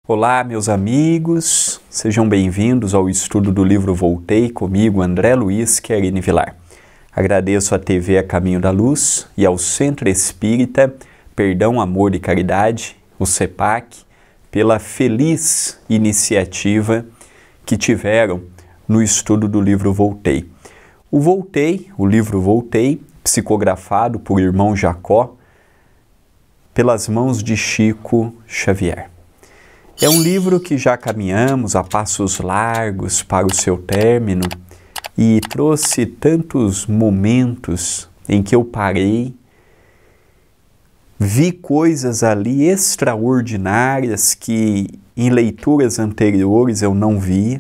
Olá, meus amigos, sejam bem-vindos ao estudo do livro Voltei, comigo, André Luiz Querini Vilar. Agradeço à TV A Caminho da Luz e ao Centro Espírita Perdão, Amor e Caridade, o CEPAC, pela feliz iniciativa que tiveram no estudo do livro Voltei. O livro Voltei, psicografado por irmão Jacó, pelas mãos de Chico Xavier. É um livro que já caminhamos a passos largos para o seu término e trouxe tantos momentos em que eu parei, vi coisas ali extraordinárias que em leituras anteriores eu não via,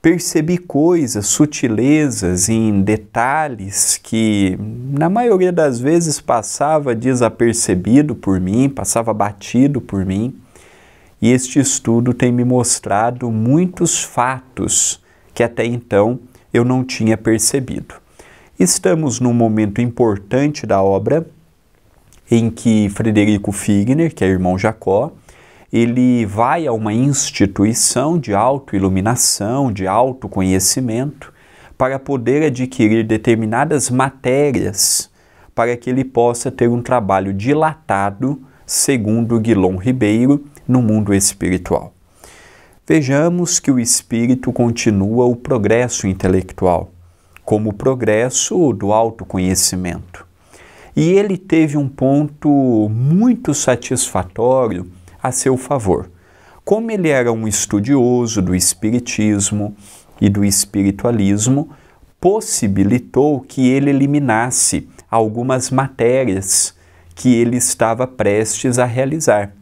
percebi coisas, sutilezas em detalhes que na maioria das vezes passava desapercebido por mim, passava batido por mim. E este estudo tem me mostrado muitos fatos que até então eu não tinha percebido. Estamos num momento importante da obra em que Frederico Figner, que é irmão Jacó, ele vai a uma instituição de autoiluminação, de autoconhecimento, para poder adquirir determinadas matérias para que ele possa ter um trabalho dilatado, segundo Guilom Ribeiro, no mundo espiritual. Vejamos que o espírito continua o progresso intelectual, como o progresso do autoconhecimento. E ele teve um ponto muito satisfatório a seu favor. Como ele era um estudioso do espiritismo e do espiritualismo, possibilitou que ele eliminasse algumas matérias que ele estava prestes a realizar,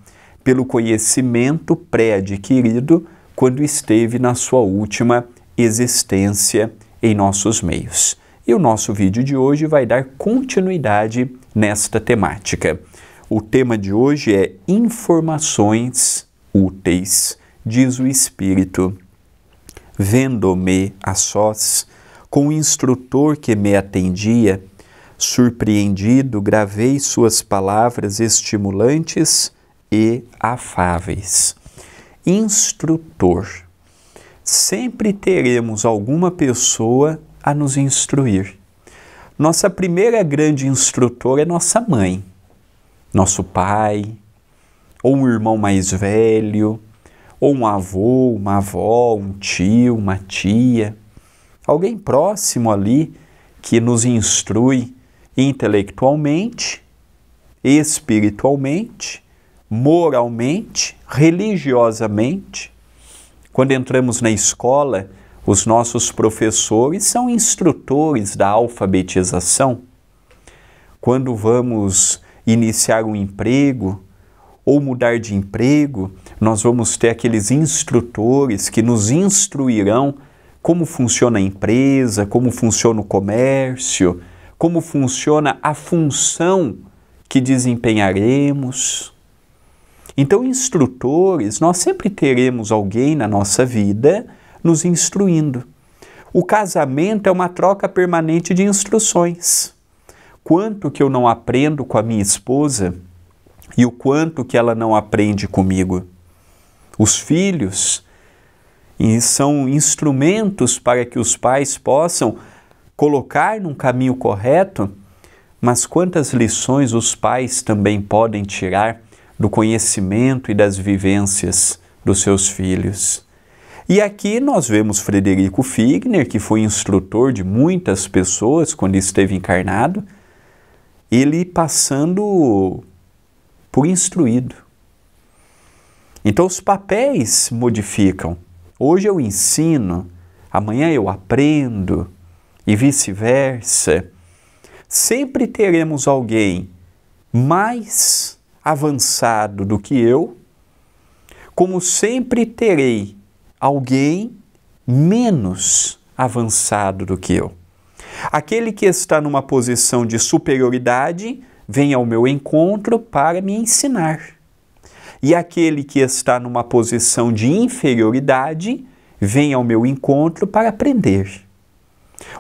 pelo conhecimento pré-adquirido quando esteve na sua última existência em nossos meios. E o nosso vídeo de hoje vai dar continuidade nesta temática. O tema de hoje é informações úteis, diz o Espírito. Vendo-me a sós, com o instrutor que me atendia, surpreendido, gravei suas palavras estimulantes e afáveis. Instrutor. Sempre teremos alguma pessoa a nos instruir. Nossa primeira grande instrutora é nossa mãe, nosso pai, ou um irmão mais velho, ou um avô, uma avó, um tio, uma tia, alguém próximo ali que nos instrui intelectualmente, espiritualmente, moralmente, religiosamente. Quando entramos na escola, os nossos professores são instrutores da alfabetização. Quando vamos iniciar um emprego ou mudar de emprego, nós vamos ter aqueles instrutores que nos instruirão como funciona a empresa, como funciona o comércio, como funciona a função que desempenharemos. Então, instrutores, nós sempre teremos alguém na nossa vida nos instruindo. O casamento é uma troca permanente de instruções. Quanto que eu não aprendo com a minha esposa e o quanto que ela não aprende comigo. Os filhos são instrumentos para que os pais possam colocar num caminho correto, mas quantas lições os pais também podem tirar do conhecimento e das vivências dos seus filhos. E aqui nós vemos Frederico Figner, que foi instrutor de muitas pessoas quando esteve encarnado, ele passando por instruído. Então os papéis modificam. Hoje eu ensino, amanhã eu aprendo e vice-versa. Sempre teremos alguém mais avançado do que eu, como sempre terei alguém menos avançado do que eu. Aquele que está numa posição de superioridade vem ao meu encontro para me ensinar. E aquele que está numa posição de inferioridade vem ao meu encontro para aprender.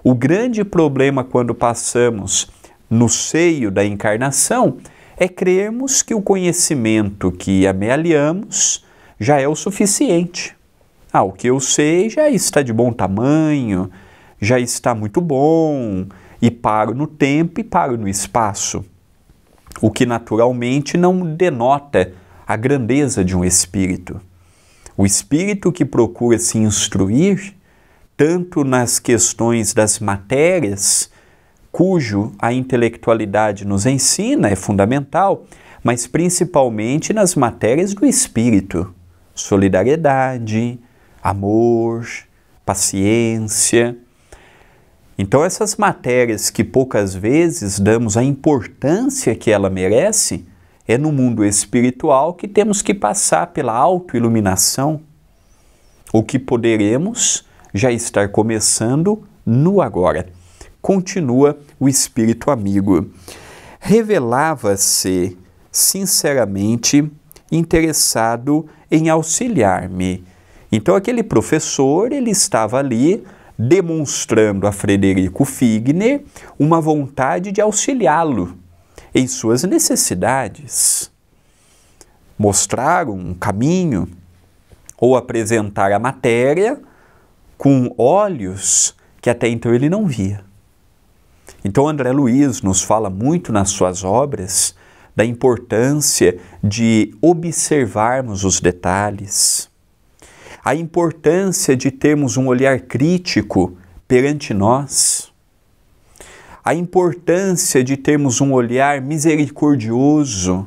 O grande problema quando passamos no seio da encarnação é crermos que o conhecimento que amealhamos já é o suficiente. O que eu sei já está de bom tamanho, já está muito bom, e paro no tempo e paro no espaço. O que naturalmente não denota a grandeza de um espírito. O espírito que procura se instruir, tanto nas questões das matérias, cujo a intelectualidade nos ensina, é fundamental, mas principalmente nas matérias do espírito. Solidariedade, amor, paciência. Então essas matérias que poucas vezes damos a importância que ela merece, é no mundo espiritual que temos que passar pela autoiluminação, o que poderemos já estar começando no agora. Continua o espírito amigo. Revelava-se sinceramente interessado em auxiliar-me. Então aquele professor, ele estava ali demonstrando a Frederico Figner uma vontade de auxiliá-lo em suas necessidades. Mostrar um caminho ou apresentar a matéria com olhos que até então ele não via. Então André Luiz nos fala muito nas suas obras da importância de observarmos os detalhes, a importância de termos um olhar crítico perante nós, a importância de termos um olhar misericordioso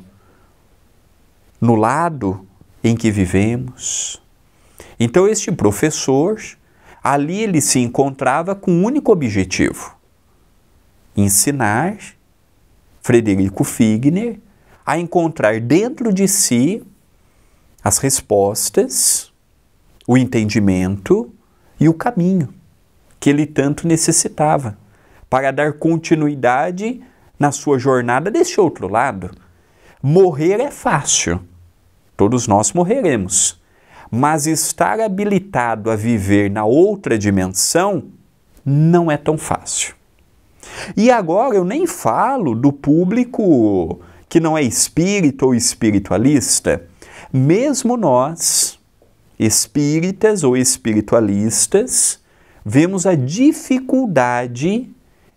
no lado em que vivemos. Então este professor, ali ele se encontrava com um único objetivo: ensinar Frederico Figner a encontrar dentro de si as respostas, o entendimento e o caminho que ele tanto necessitava para dar continuidade na sua jornada desse outro lado. Morrer é fácil, todos nós morreremos, mas estar habilitado a viver na outra dimensão não é tão fácil. E agora eu nem falo do público que não é espírita ou espiritualista. Mesmo nós, espíritas ou espiritualistas, vemos a dificuldade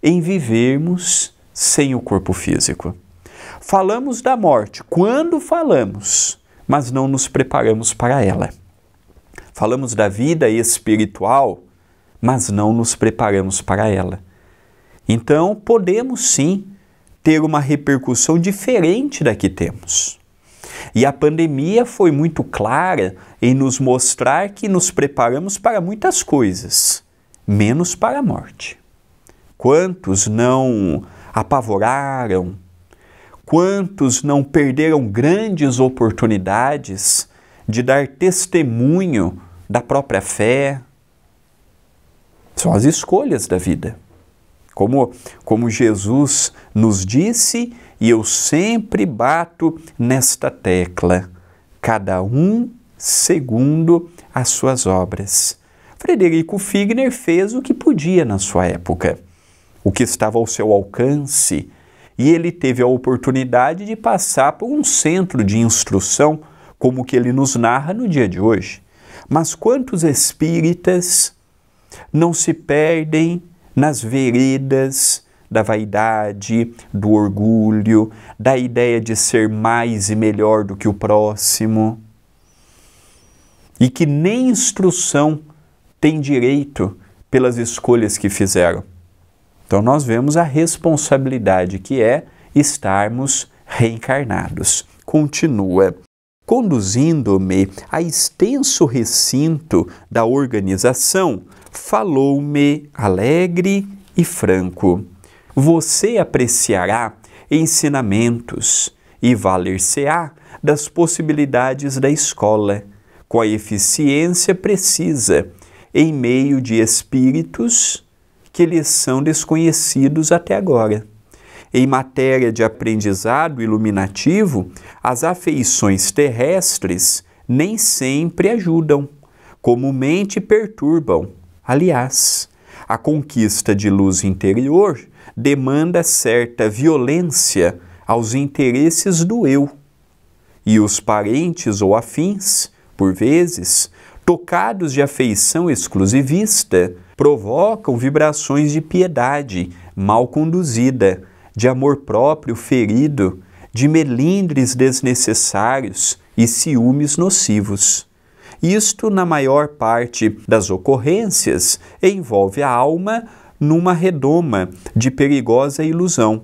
em vivermos sem o corpo físico. Falamos da morte quando falamos, mas não nos preparamos para ela. Falamos da vida espiritual, mas não nos preparamos para ela. Então, podemos sim ter uma repercussão diferente da que temos. E a pandemia foi muito clara em nos mostrar que nos preparamos para muitas coisas, menos para a morte. Quantos não apavoraram? Quantos não perderam grandes oportunidades de dar testemunho da própria fé? São as escolhas da vida. Como Jesus nos disse, e eu sempre bato nesta tecla, cada um segundo as suas obras. Frederico Figner fez o que podia na sua época, o que estava ao seu alcance, e ele teve a oportunidade de passar por um centro de instrução, como o que ele nos narra no dia de hoje. Mas quantos espíritas não se perdem nas veredas da vaidade, do orgulho, da ideia de ser mais e melhor do que o próximo, e que nem instrução tem direito pelas escolhas que fizeram. Então nós vemos a responsabilidade que é estarmos reencarnados. Continua. Conduzindo-me a extenso recinto da organização, falou-me alegre e franco. Você apreciará ensinamentos e valer-se-á das possibilidades da escola, com a eficiência precisa, em meio de espíritos que lhes são desconhecidos até agora. Em matéria de aprendizado iluminativo, as afeições terrestres nem sempre ajudam, comumente perturbam. Aliás, a conquista de luz interior demanda certa violência aos interesses do eu. E os parentes ou afins, por vezes, tocados de afeição exclusivista, provocam vibrações de piedade mal conduzida, de amor próprio ferido, de melindres desnecessários e ciúmes nocivos. Isto, na maior parte das ocorrências, envolve a alma numa redoma de perigosa ilusão,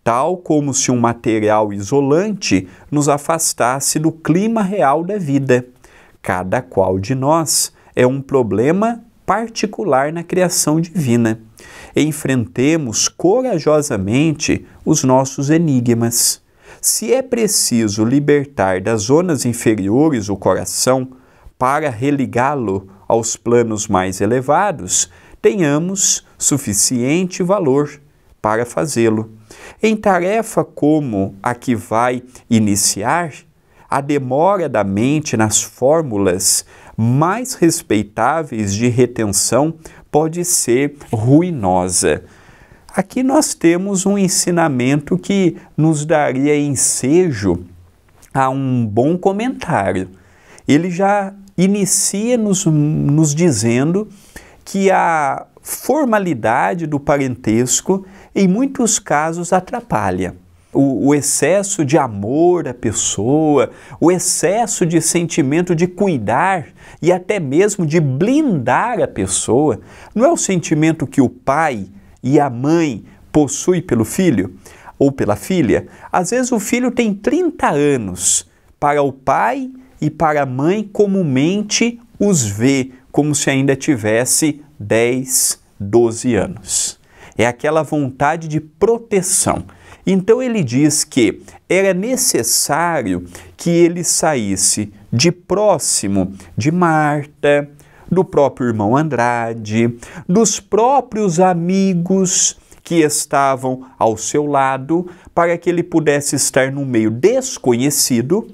tal como se um material isolante nos afastasse do clima real da vida. Cada qual de nós é um problema particular na criação divina. Enfrentemos corajosamente os nossos enigmas. Se é preciso libertar das zonas inferiores o coração para religá-lo aos planos mais elevados, tenhamos suficiente valor para fazê-lo. Em tarefa como a que vai iniciar, a demora da mente nas fórmulas mais respeitáveis de retenção pode ser ruinosa. Aqui nós temos um ensinamento que nos daria ensejo a um bom comentário. Ele já inicia nos dizendo que a formalidade do parentesco, em muitos casos, atrapalha. O excesso de amor à pessoa, o excesso de sentimento de cuidar e até mesmo de blindar a pessoa, não é o sentimento que o pai e a mãe possuem pelo filho ou pela filha? Às vezes o filho tem 30 anos, para o pai e para a mãe comumente os vê como se ainda tivesse 10, 12 anos. É aquela vontade de proteção. Então ele diz que era necessário que ele saísse de próximo de Marta, do próprio irmão Andrade, dos próprios amigos que estavam ao seu lado, para que ele pudesse estar num meio desconhecido,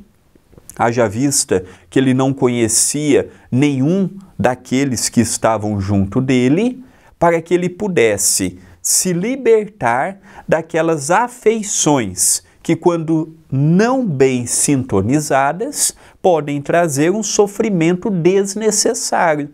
haja vista que ele não conhecia nenhum daqueles que estavam junto dele, para que ele pudesse se libertar daquelas afeições que, quando não bem sintonizadas, podem trazer um sofrimento desnecessário.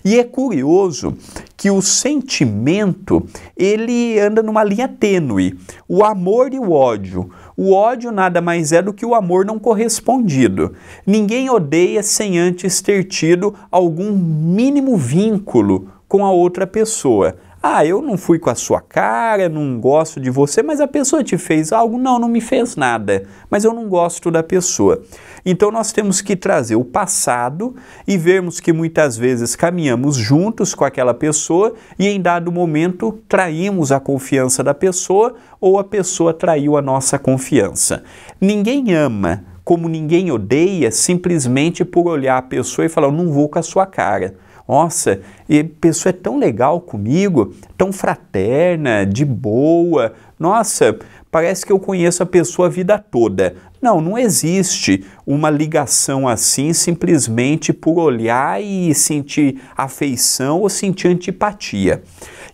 E é curioso que o sentimento, ele anda numa linha tênue, o amor e o ódio. O ódio nada mais é do que o amor não correspondido. Ninguém odeia sem antes ter tido algum mínimo vínculo com a outra pessoa. Ah, eu não fui com a sua cara, não gosto de você, mas a pessoa te fez algo? Não, não me fez nada, mas eu não gosto da pessoa. Então nós temos que trazer o passado e vermos que muitas vezes caminhamos juntos com aquela pessoa e em dado momento traímos a confiança da pessoa ou a pessoa traiu a nossa confiança. Ninguém ama como ninguém odeia simplesmente por olhar a pessoa e falar, eu não vou com a sua cara. Nossa, a pessoa é tão legal comigo, tão fraterna, de boa. Nossa, parece que eu conheço a pessoa a vida toda. Não, não existe uma ligação assim simplesmente por olhar e sentir afeição ou sentir antipatia.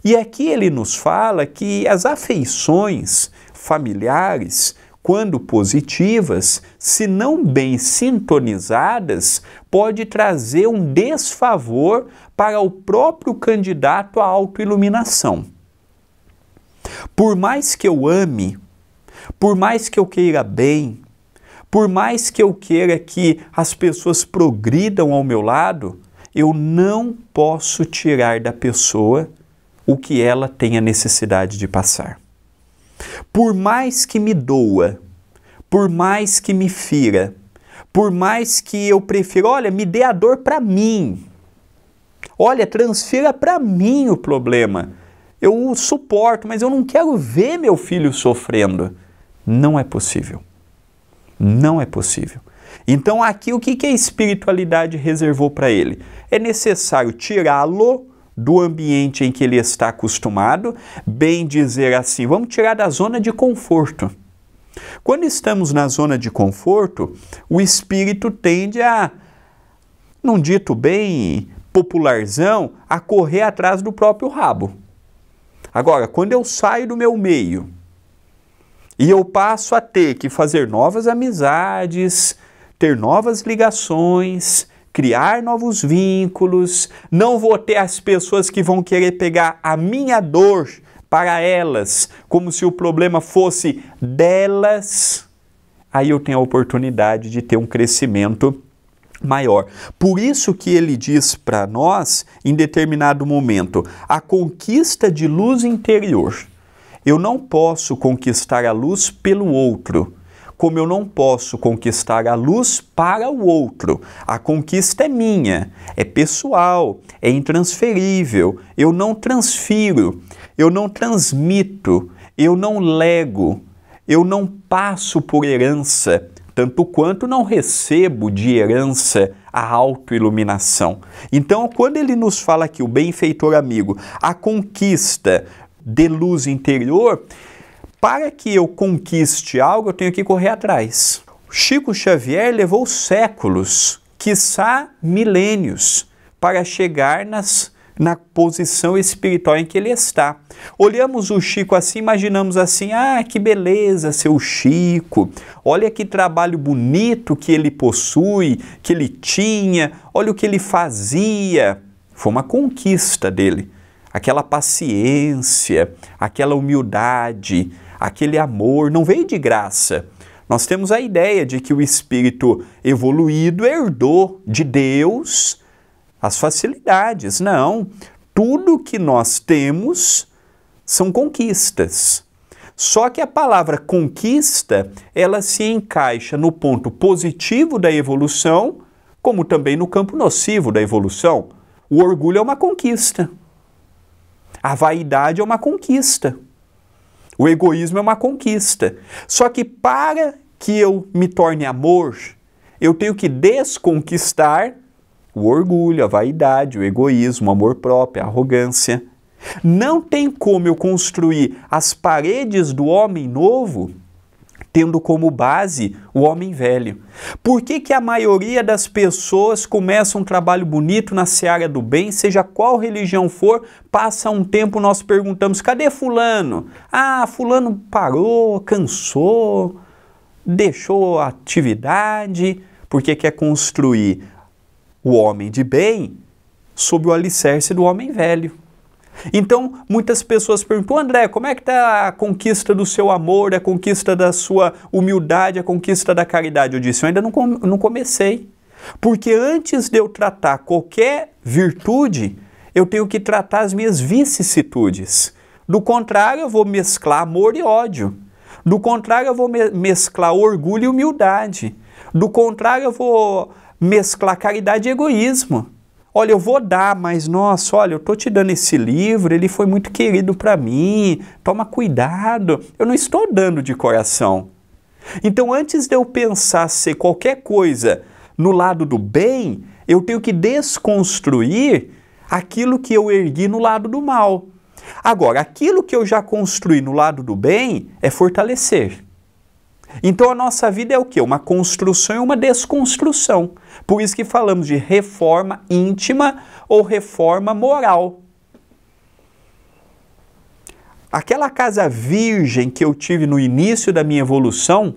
E aqui ele nos fala que as afeições familiares, quando positivas, se não bem sintonizadas, pode trazer um desfavor para o próprio candidato à autoiluminação. Por mais que eu ame, por mais que eu queira bem, por mais que eu queira que as pessoas progridam ao meu lado, eu não posso tirar da pessoa o que ela tem a necessidade de passar. Por mais que me doa, por mais que me fira, por mais que eu prefira, olha, me dê a dor para mim. Olha, transfira para mim o problema. Eu o suporto, mas eu não quero ver meu filho sofrendo. Não é possível. Não é possível. Então aqui o que a espiritualidade reservou para ele? É necessário tirá-lo do ambiente em que ele está acostumado, bem dizer assim, vamos tirar da zona de conforto. Quando estamos na zona de conforto, o espírito tende a, num dito bem popularzão, a correr atrás do próprio rabo. Agora, quando eu saio do meu meio e eu passo a ter que fazer novas amizades, ter novas ligações, criar novos vínculos, não vou ter as pessoas que vão querer pegar a minha dor para elas, como se o problema fosse delas, aí eu tenho a oportunidade de ter um crescimento maior. Por isso que ele diz para nós, em determinado momento, a conquista de luz interior. Eu não posso conquistar a luz pelo outro, como eu não posso conquistar a luz para o outro. A conquista é minha, é pessoal, é intransferível. Eu não transfiro, eu não transmito, eu não lego, eu não passo por herança, tanto quanto não recebo de herança a autoiluminação. Então, quando ele nos fala aqui, o benfeitor amigo, a conquista de luz interior, para que eu conquiste algo, eu tenho que correr atrás. Chico Xavier levou séculos, quiçá milênios, para chegar na posição espiritual em que ele está. Olhamos o Chico assim, imaginamos assim, que beleza, seu Chico, olha que trabalho bonito que ele possui, que ele tinha, olha o que ele fazia. Foi uma conquista dele. Aquela paciência, aquela humildade, aquele amor, não veio de graça. Nós temos a ideia de que o espírito evoluído herdou de Deus as facilidades. Não, tudo que nós temos são conquistas. Só que a palavra conquista, ela se encaixa no ponto positivo da evolução, como também no campo nocivo da evolução. O orgulho é uma conquista. A vaidade é uma conquista. O egoísmo é uma conquista. Só que para que eu me torne amor, eu tenho que desconquistar o orgulho, a vaidade, o egoísmo, o amor próprio, a arrogância. Não tem como eu construir as paredes do homem novo tendo como base o homem velho. Por que a maioria das pessoas começa um trabalho bonito na seara do bem, seja qual religião for, passa um tempo nós perguntamos, cadê fulano? Fulano parou, cansou, deixou a atividade, porque quer construir o homem de bem sob o alicerce do homem velho. Então, muitas pessoas perguntam, André, como é que está a conquista do seu amor, a conquista da sua humildade, a conquista da caridade? Eu disse, eu ainda não comecei. Porque antes de eu tratar qualquer virtude, eu tenho que tratar as minhas vicissitudes. Do contrário, eu vou mesclar amor e ódio. Do contrário, eu vou mesclar orgulho e humildade. Do contrário, eu vou mesclar caridade e egoísmo. Olha, eu vou dar, mas nossa, olha, eu estou te dando esse livro, ele foi muito querido para mim, toma cuidado. Eu não estou dando de coração. Então, antes de eu pensar ser qualquer coisa no lado do bem, eu tenho que desconstruir aquilo que eu ergui no lado do mal. Agora, aquilo que eu já construí no lado do bem é fortalecer. Então a nossa vida é o quê? Uma construção e uma desconstrução. Por isso que falamos de reforma íntima ou reforma moral. Aquela casa virgem que eu tive no início da minha evolução,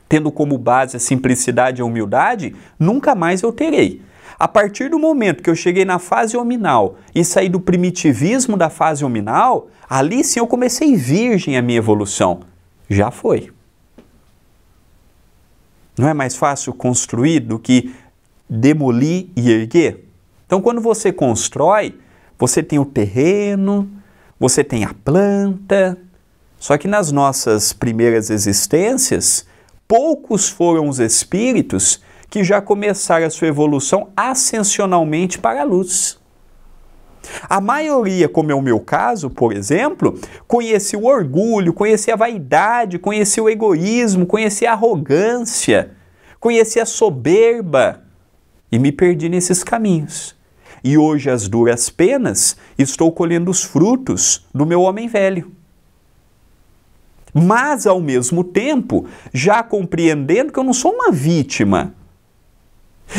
tendo como base a simplicidade e a humildade, nunca mais eu terei. A partir do momento que eu cheguei na fase hominal e saí do primitivismo da fase hominal, ali sim eu comecei virgem a minha evolução. Já foi. Não é mais fácil construir do que demolir e erguer? Então, quando você constrói, você tem o terreno, você tem a planta. Só que nas nossas primeiras existências, poucos foram os espíritos que já começaram a sua evolução ascensionalmente para a luz. A maioria, como é o meu caso, por exemplo, conhecia o orgulho, conhecia a vaidade, conhecia o egoísmo, conhecia a arrogância, conheci a soberba e me perdi nesses caminhos. E hoje, às duras penas, estou colhendo os frutos do meu homem velho. Mas, ao mesmo tempo, já compreendendo que eu não sou uma vítima.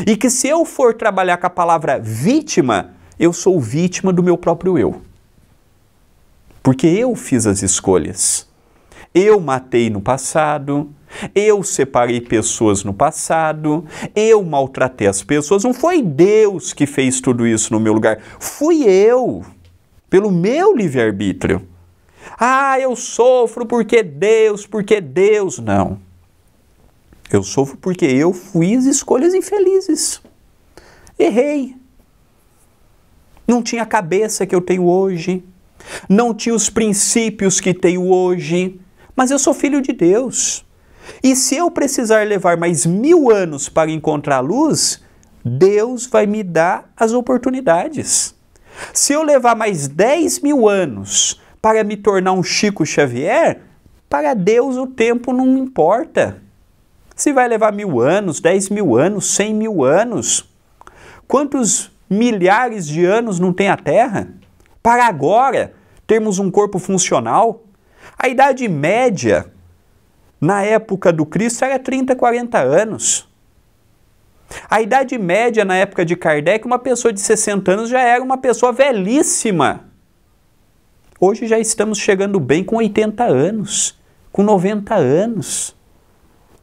E que se eu for trabalhar com a palavra vítima, eu sou vítima do meu próprio eu. Porque eu fiz as escolhas. Eu matei no passado, eu separei pessoas no passado, eu maltratei as pessoas. Não foi Deus que fez tudo isso no meu lugar, fui eu, pelo meu livre-arbítrio. Ah, eu sofro porque Deus. Não. Eu sofro porque eu fiz escolhas infelizes. Errei. Não tinha a cabeça que eu tenho hoje. Não tinha os princípios que tenho hoje. Mas eu sou filho de Deus. E se eu precisar levar mais 1000 anos para encontrar a luz, Deus vai me dar as oportunidades. Se eu levar mais 10.000 anos para me tornar um Chico Xavier, para Deus o tempo não importa. Se vai levar 1000 anos, 10.000 anos, 100.000 anos, quantos milhares de anos não tem a Terra? Para agora termos um corpo funcional, a idade média na época do Cristo era 30, 40 anos. A idade média na época de Kardec, uma pessoa de 60 anos já era uma pessoa velhíssima. Hoje já estamos chegando bem com 80 anos, com 90 anos.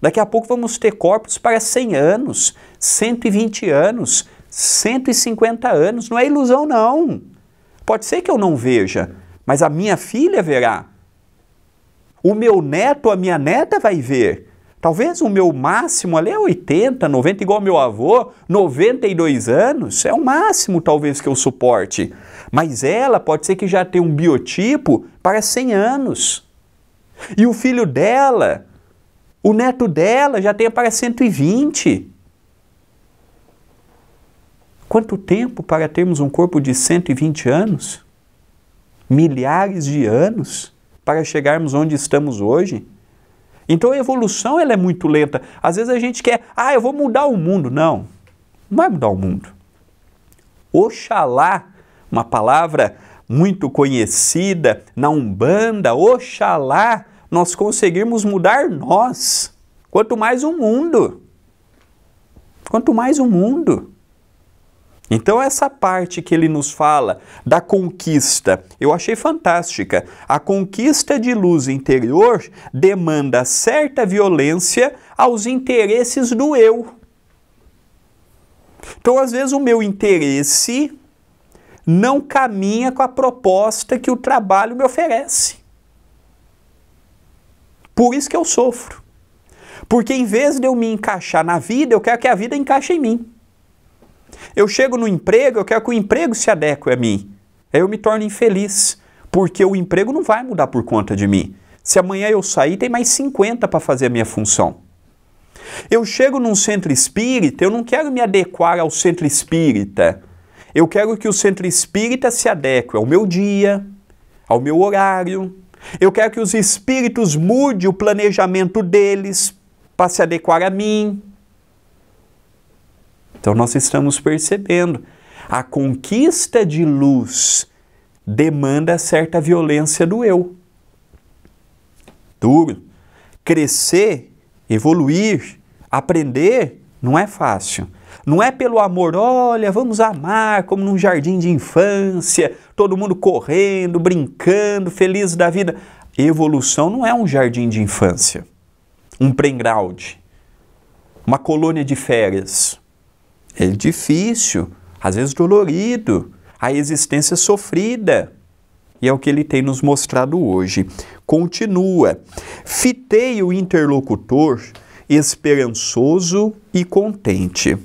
Daqui a pouco vamos ter corpos para 100 anos, 120 anos, 150 anos. Não é ilusão, não. Pode ser que eu não veja, mas a minha filha verá. O meu neto, a minha neta vai ver. Talvez o meu máximo ali é 80, 90, igual meu avô, 92 anos. É o máximo talvez que eu suporte. Mas ela pode ser que já tenha um biotipo para 100 anos. E o filho dela, o neto dela já tenha para 120. Quanto tempo para termos um corpo de 120 anos? Milhares de anos para chegarmos onde estamos hoje? Então a evolução ela é muito lenta. Às vezes a gente quer, eu vou mudar o mundo. Não, não vai mudar o mundo. Oxalá, uma palavra muito conhecida na Umbanda, oxalá nós conseguirmos mudar nós. Quanto mais o mundo. Quanto mais o mundo. Então essa parte que ele nos fala da conquista, eu achei fantástica. A conquista de luz interior demanda certa violência aos interesses do eu. Então às vezes o meu interesse não caminha com a proposta que o trabalho me oferece. Por isso que eu sofro. Porque em vez de eu me encaixar na vida, eu quero que a vida encaixe em mim. Eu chego no emprego, eu quero que o emprego se adeque a mim. Aí eu me torno infeliz, porque o emprego não vai mudar por conta de mim. Se amanhã eu sair, tem mais 50 para fazer a minha função. Eu chego num centro espírita, eu não quero me adequar ao centro espírita. Eu quero que o centro espírita se adeque ao meu dia, ao meu horário. Eu quero que os espíritos mudem o planejamento deles para se adequar a mim. Então nós estamos percebendo, a conquista de luz demanda certa violência do eu. Duro. Crescer, evoluir, aprender, não é fácil. Não é pelo amor, olha, vamos amar como num jardim de infância, todo mundo correndo, brincando, feliz da vida. Evolução não é um jardim de infância, um playground, uma colônia de férias. É difícil, às vezes dolorido, a existência sofrida. E é o que ele tem nos mostrado hoje. Continua. Fitei o interlocutor esperançoso e contente.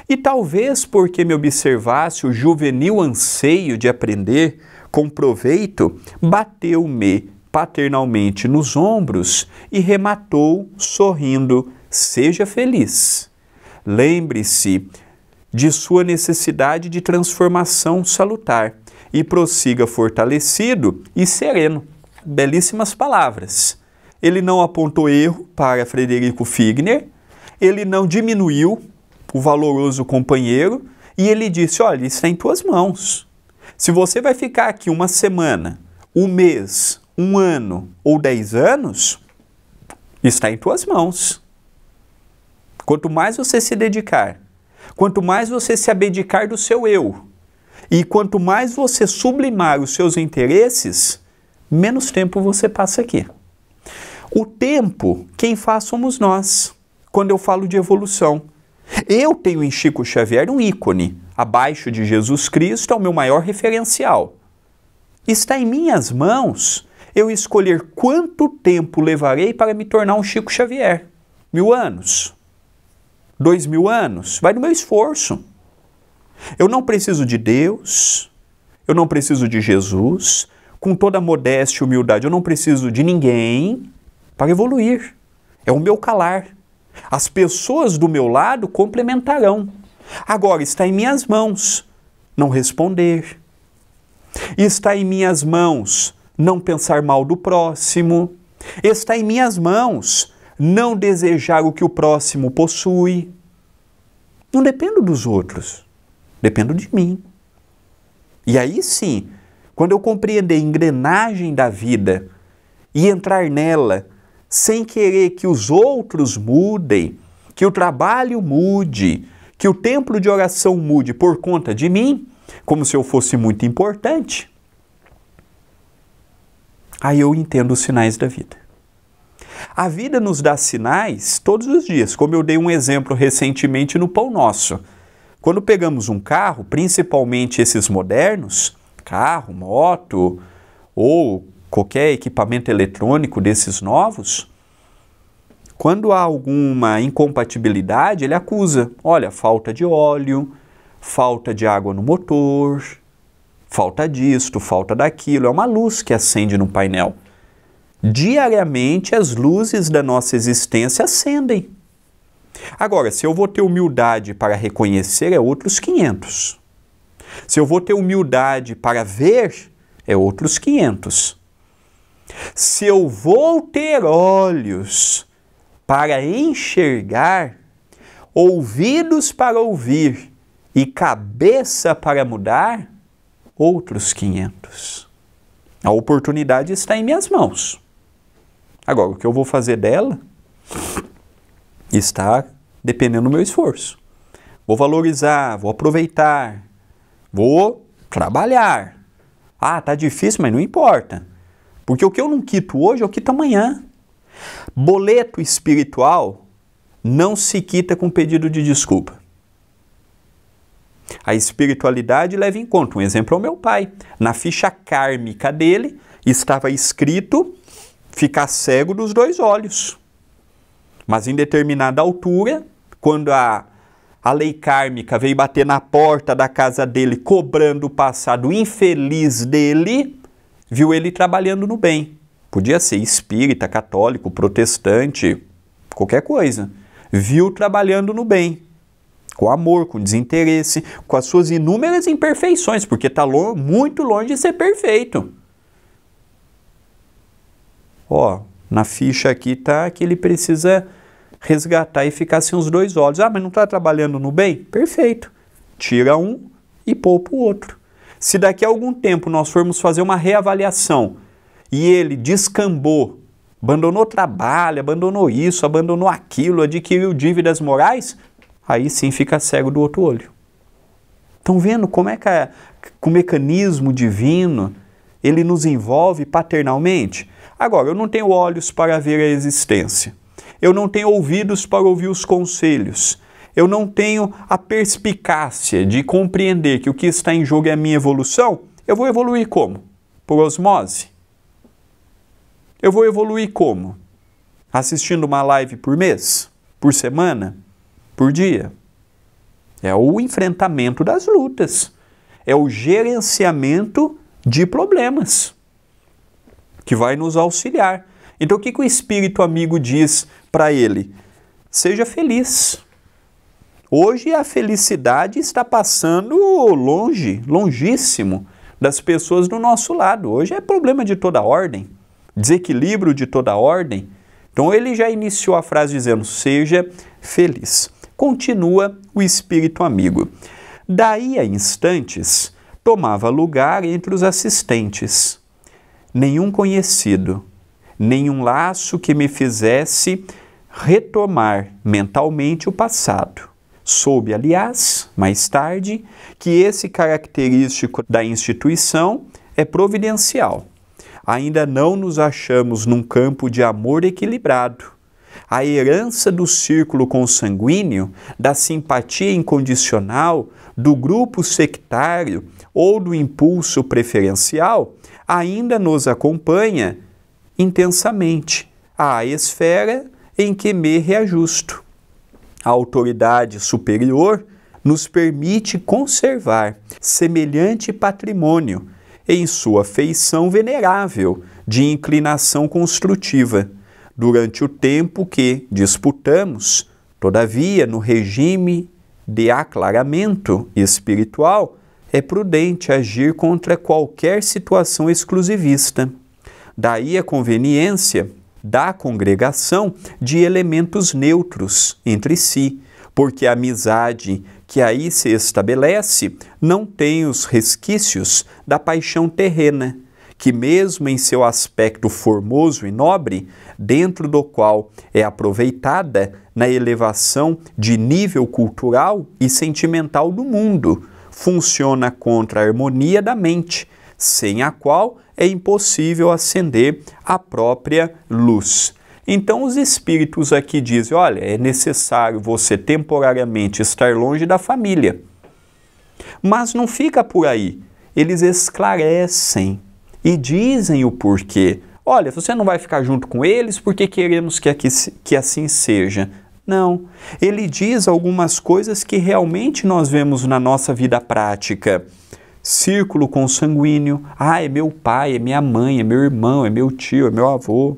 E talvez porque me observasse o juvenil anseio de aprender com proveito, bateu-me paternalmente nos ombros e rematou sorrindo: seja feliz. Lembre-se de sua necessidade de transformação salutar e prossiga fortalecido e sereno. Belíssimas palavras. Ele não apontou erro para Frederico Figner, ele não diminuiu o valoroso companheiro e ele disse, olha, está em tuas mãos. Se você vai ficar aqui uma semana, um mês, um ano ou 10 anos, está em tuas mãos. Quanto mais você se dedicar, quanto mais você se abdicar do seu eu, e quanto mais você sublimar os seus interesses, menos tempo você passa aqui. O tempo, quem faz somos nós, quando eu falo de evolução. Eu tenho em Chico Xavier um ícone, abaixo de Jesus Cristo é o meu maior referencial. Está em minhas mãos eu escolher quanto tempo levarei para me tornar um Chico Xavier. 1000 anos? 2000 anos? Vai do meu esforço. Eu não preciso de Deus, eu não preciso de Jesus, com toda a modéstia e humildade, eu não preciso de ninguém para evoluir. É o meu calar. As pessoas do meu lado complementarão. Agora, está em minhas mãos não responder. Está em minhas mãos não pensar mal do próximo. Está em minhas mãos não desejar o que o próximo possui. Não dependo dos outros, dependo de mim. E aí sim, quando eu compreender a engrenagem da vida e entrar nela sem querer que os outros mudem, que o trabalho mude, que o templo de oração mude por conta de mim, como se eu fosse muito importante, aí eu entendo os sinais da vida. A vida nos dá sinais todos os dias, como eu dei um exemplo recentemente no Pão Nosso. Quando pegamos um carro, principalmente esses modernos, carro, moto ou qualquer equipamento eletrônico desses novos, quando há alguma incompatibilidade, ele acusa, olha, falta de óleo, falta de água no motor, falta disto, falta daquilo, é uma luz que acende no painel. Diariamente as luzes da nossa existência acendem. Agora, se eu vou ter humildade para reconhecer, é outros 500. Se eu vou ter humildade para ver, é outros 500. Se eu vou ter olhos para enxergar, ouvidos para ouvir e cabeça para mudar, outros 500. A oportunidade está em minhas mãos. Agora, o que eu vou fazer dela está dependendo do meu esforço. Vou valorizar, vou aproveitar, vou trabalhar. Ah, tá difícil, mas não importa. Porque o que eu não quito hoje, eu quito amanhã. Boleto espiritual não se quita com pedido de desculpa. A espiritualidade leva em conta. Um exemplo é o meu pai. Na ficha kármica dele estava escrito ficar cego dos 2 olhos. Mas em determinada altura, quando a lei kármica veio bater na porta da casa dele, cobrando o passado infeliz dele, viu ele trabalhando no bem. Podia ser espírita, católico, protestante, qualquer coisa. Viu trabalhando no bem. Com amor, com desinteresse, com as suas inúmeras imperfeições, porque está muito longe de ser perfeito. Ó, na ficha aqui está que ele precisa resgatar e ficar sem os 2 olhos. Ah, mas não está trabalhando no bem? Perfeito. Tira um e poupa o outro. Se daqui a algum tempo nós formos fazer uma reavaliação e ele descambou, abandonou trabalho, abandonou isso, abandonou aquilo, adquiriu dívidas morais, aí sim fica cego do outro olho. Estão vendo como é que o mecanismo divino ele nos envolve paternalmente? Agora, eu não tenho olhos para ver a existência. Eu não tenho ouvidos para ouvir os conselhos. Eu não tenho a perspicácia de compreender que o que está em jogo é a minha evolução. Eu vou evoluir como? Por osmose? Eu vou evoluir como? Assistindo uma live por mês? Por semana? Por dia? É o enfrentamento das lutas. É o gerenciamento de problemas que vai nos auxiliar. Então o que o espírito amigo diz para ele? Seja feliz. Hoje a felicidade está passando longe, longíssimo das pessoas do nosso lado. Hoje é problema de toda ordem, desequilíbrio de toda ordem, Então ele já iniciou a frase dizendo, seja feliz. Continua o espírito amigo. Daí a instantes, tomava lugar entre os assistentes. Nenhum conhecido, nenhum laço que me fizesse retomar mentalmente o passado. Soube, aliás, mais tarde, que esse característico da instituição é providencial. Ainda não nos achamos num campo de amor equilibrado. A herança do círculo consanguíneo, da simpatia incondicional, do grupo sectário ou do impulso preferencial ainda nos acompanha intensamente à esfera em que me reajusto. A autoridade superior nos permite conservar semelhante patrimônio em sua feição venerável de inclinação construtiva, durante o tempo que disputamos, todavia, no regime de aclaramento espiritual, é prudente agir contra qualquer situação exclusivista. Daí a conveniência da congregação de elementos neutros entre si, porque a amizade que aí se estabelece não tem os resquícios da paixão terrena, que mesmo em seu aspecto formoso e nobre, dentro do qual é aproveitada na elevação de nível cultural e sentimental do mundo, funciona contra a harmonia da mente, sem a qual é impossível acender a própria luz. Então os espíritos aqui dizem, olha, é necessário você temporariamente estar longe da família. Mas não fica por aí. Eles esclarecem e dizem o porquê. Olha, você não vai ficar junto com eles porque queremos que assim seja. Não. Ele diz algumas coisas que realmente nós vemos na nossa vida prática. Círculo consanguíneo. Ah, é meu pai, é minha mãe, é meu irmão, é meu tio, é meu avô.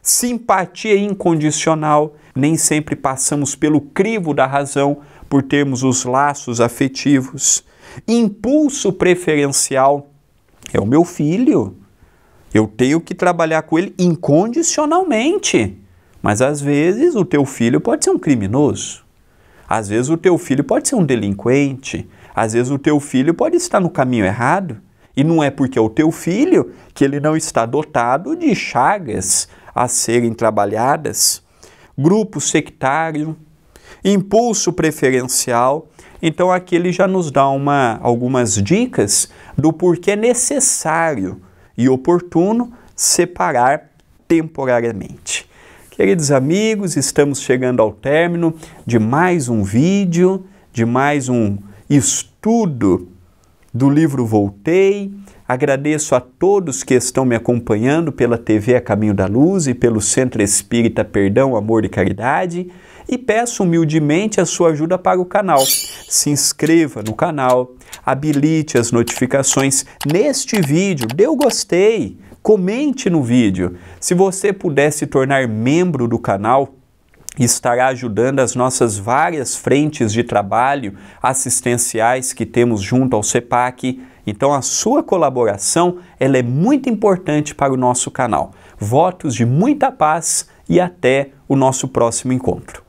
Simpatia incondicional. Nem sempre passamos pelo crivo da razão por termos os laços afetivos. Impulso preferencial. É o meu filho. Eu tenho que trabalhar com ele incondicionalmente. Mas às vezes o teu filho pode ser um criminoso. Às vezes o teu filho pode ser um delinquente. Às vezes o teu filho pode estar no caminho errado. E não é porque é o teu filho que ele não está dotado de chagas a serem trabalhadas. Grupo sectário, impulso preferencial. Então aqui ele já nos dá algumas dicas do porquê é necessário e oportuno separar temporariamente. Queridos amigos, estamos chegando ao término de mais um vídeo, de mais um estudo do livro Voltei. Agradeço a todos que estão me acompanhando pela TV A Caminho da Luz e pelo Centro Espírita Perdão, Amor e Caridade e peço humildemente a sua ajuda para o canal. Se inscreva no canal, habilite as notificações neste vídeo, dê o gostei, comente no vídeo. Se você puder se tornar membro do canal, estará ajudando as nossas várias frentes de trabalho assistenciais que temos junto ao CEPAC. Então a sua colaboração ela é muito importante para o nosso canal. Votos de muita paz e até o nosso próximo encontro.